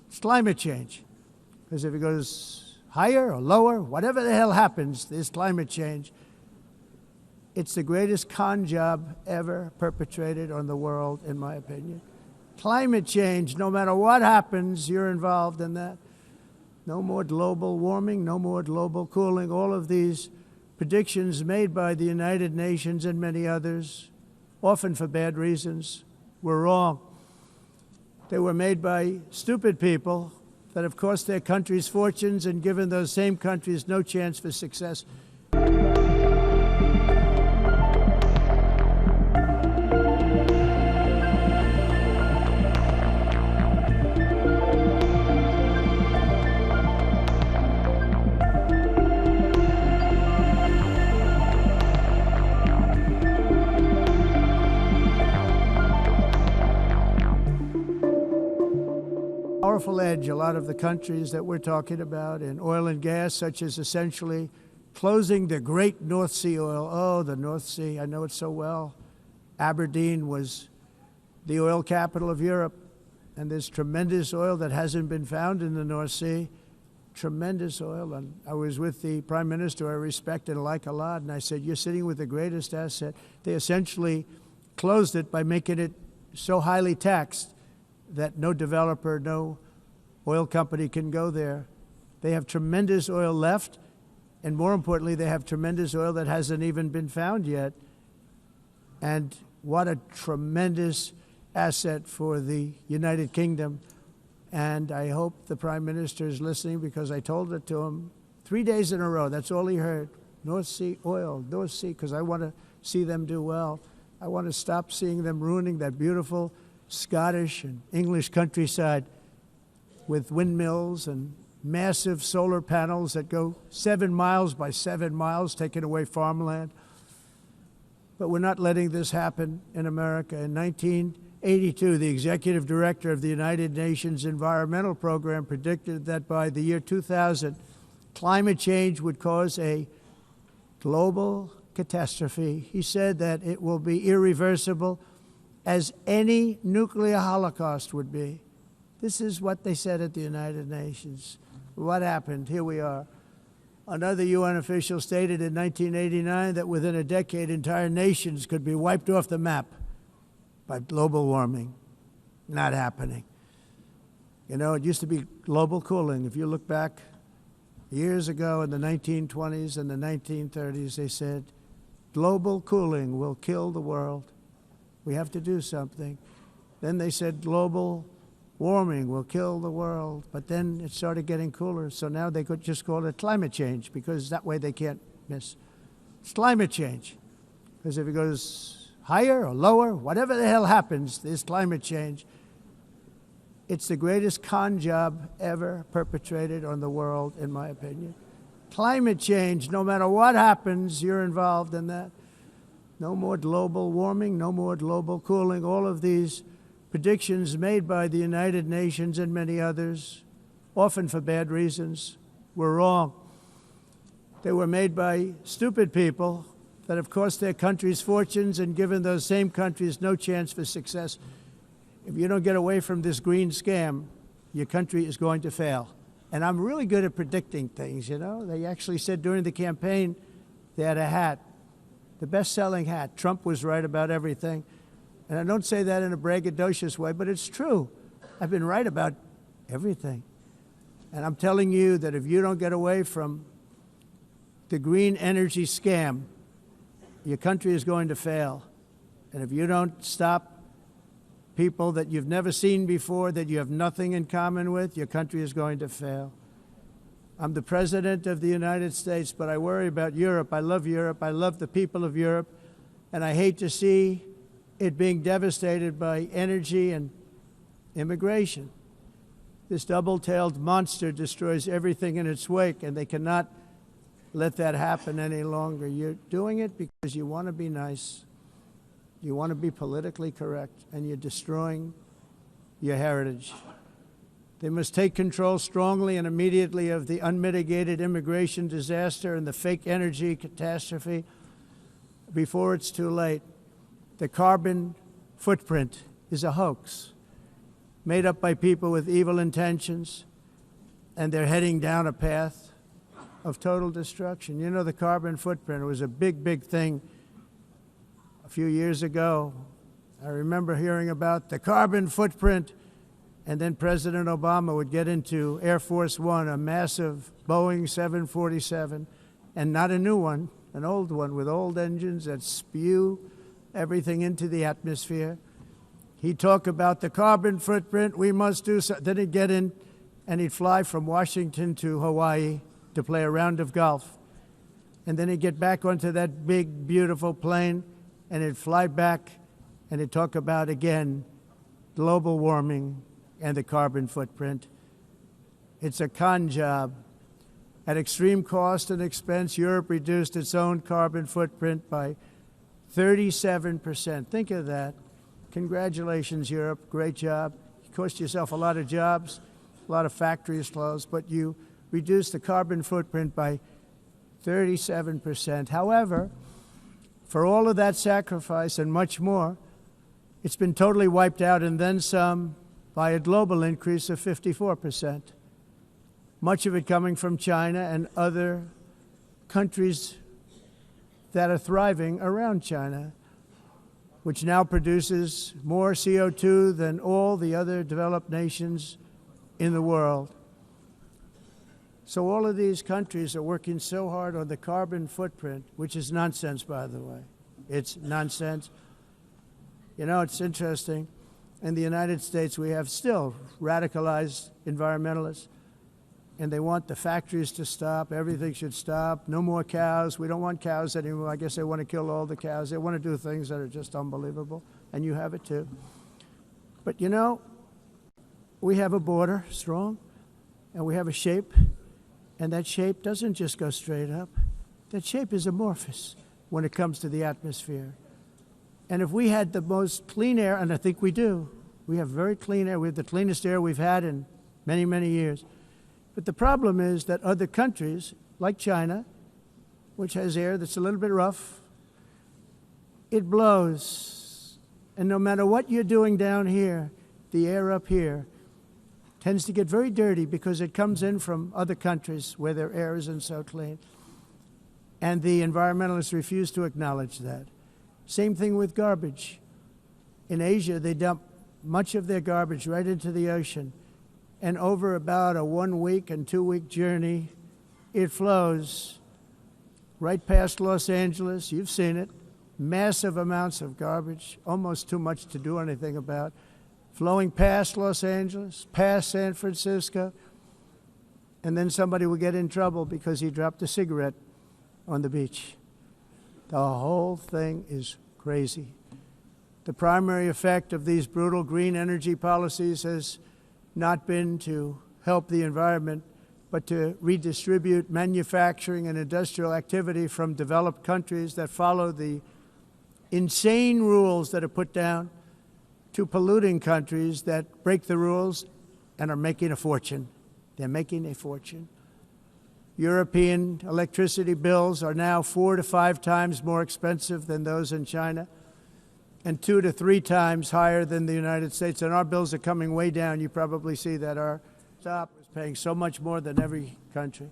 It's climate change. Because if it goes higher or lower, whatever the hell happens, there's climate change. It's the greatest con job ever perpetrated on the world, in my opinion. Climate change, no matter what happens, you're involved in that. No more global warming, no more global cooling. All of these predictions made by the United Nations and many others, often for bad reasons, were wrong. They were made by stupid people that have cost their countries fortunes and given those same countries no chance for success. Powerful edge, a lot of the countries that we're talking about in oil and gas, such as essentially closing the great North Sea oil. Oh, the North Sea, I know it so well. Aberdeen was the oil capital of Europe, and there's tremendous oil that hasn't been found in the North Sea. Tremendous oil. And I was with the Prime Minister I respect and like a lot, and I said, you're sitting with the greatest asset. They essentially closed it by making it so highly taxed that no developer, no oil company can go there. They have tremendous oil left, and more importantly, they have tremendous oil that hasn't even been found yet. And what a tremendous asset for the United Kingdom. And I hope the Prime Minister is listening, because I told it to him 3 days in a row. That's all he heard. North Sea oil, North Sea, because I want to see them do well. I want to stop seeing them ruining that beautiful Scottish and English countryside with windmills and massive solar panels that go 7 miles by 7 miles, taking away farmland. But we're not letting this happen in America. In 1982, the executive director of the United Nations Environmental Program predicted that by the year 2000, climate change would cause a global catastrophe. He said that it will be irreversible, as any nuclear holocaust would be. This is what they said at the United Nations. What happened? Here we are. Another UN official stated in 1989 that within a decade, entire nations could be wiped off the map by global warming. Not happening. You know, it used to be global cooling. If you look back years ago in the 1920s and the 1930s, they said, global cooling will kill the world. We have to do something. Then they said global warming will kill the world. But then it started getting cooler. So now they could just call it climate change, because that way they can't miss. It's climate change. Because if it goes higher or lower, whatever the hell happens, there's climate change. It's the greatest con job ever perpetrated on the world, in my opinion. Climate change, no matter what happens, you're involved in that. No more global warming, no more global cooling. All of these predictions made by the United Nations and many others, often for bad reasons, were wrong. They were made by stupid people that have cost their countries fortunes and given those same countries no chance for success. If you don't get away from this green scam, your country is going to fail. And I'm really good at predicting things, you know. They actually said during the campaign they had a hat. The best-selling hat. Trump was right about everything. And I don't say that in a braggadocious way, but it's true. I've been right about everything. And I'm telling you that if you don't get away from the green energy scam, your country is going to fail. And if you don't stop people that you've never seen before, that you have nothing in common with, your country is going to fail. I'm the President of the United States, but I worry about Europe. I love Europe. I love the people of Europe. And I hate to see it being devastated by energy and immigration. This double-tailed monster destroys everything in its wake, and they cannot let that happen any longer. You're doing it because you want to be nice. You want to be politically correct, and you're destroying your heritage. They must take control strongly and immediately of the unmitigated immigration disaster and the fake energy catastrophe before it's too late. The carbon footprint is a hoax. made up by people with evil intentions, and they're heading down a path of total destruction. You know, the carbon footprint was a big, big thing a few years ago. I remember hearing about the carbon footprint, and then President Obama would get into Air Force One, a massive Boeing 747, and not a new one, an old one with old engines that spew everything into the atmosphere. He'd talk about the carbon footprint, we must do so. Then he'd get in and he'd fly from Washington to Hawaii to play a round of golf. And then he'd get back onto that big, beautiful plane and he'd fly back and he'd talk about, again, global warming and the carbon footprint. It's a con job. At extreme cost and expense, Europe reduced its own carbon footprint by 37%. Think of that. Congratulations, Europe. Great job. You cost yourself a lot of jobs, a lot of factories closed, but you reduced the carbon footprint by 37%. However, for all of that sacrifice and much more, it's been totally wiped out and then some by a global increase of 54%. Much of it coming from China and other countries that are thriving around China, which now produces more CO2 than all the other developed nations in the world. So all of these countries are working so hard on the carbon footprint, which is nonsense, by the way. It's nonsense. You know, it's interesting. In the United States, we have still radicalized environmentalists, and they want the factories to stop. Everything should stop. No more cows. We don't want cows anymore. I guess they want to kill all the cows. They want to do things that are just unbelievable, and you have it too. But you know, we have a border, strong, and we have a shape, and that shape doesn't just go straight up. That shape is amorphous when it comes to the atmosphere. And if we had the most clean air, and I think we do, we have very clean air. We have the cleanest air we've had in many, many years. But the problem is that other countries, like China, which has air that's a little bit rough, it blows. And no matter what you're doing down here, the air up here tends to get very dirty because it comes in from other countries where their air isn't so clean. And the environmentalists refuse to acknowledge that. Same thing with garbage. In Asia, they dump much of their garbage right into the ocean. And over about a 1 week and 2 week journey, it flows right past Los Angeles. You've seen it. Massive amounts of garbage, almost too much to do anything about, flowing past Los Angeles, past San Francisco, and then somebody will get in trouble because he dropped a cigarette on the beach. The whole thing is crazy. The primary effect of these brutal green energy policies has not been to help the environment, but to redistribute manufacturing and industrial activity from developed countries that follow the insane rules that are put down to polluting countries that break the rules and are making a fortune. They're making a fortune. European electricity bills are now 4 to 5 times more expensive than those in China, and 2 to 3 times higher than the United States. And our bills are coming way down. You probably see that our top is paying so much more than every country.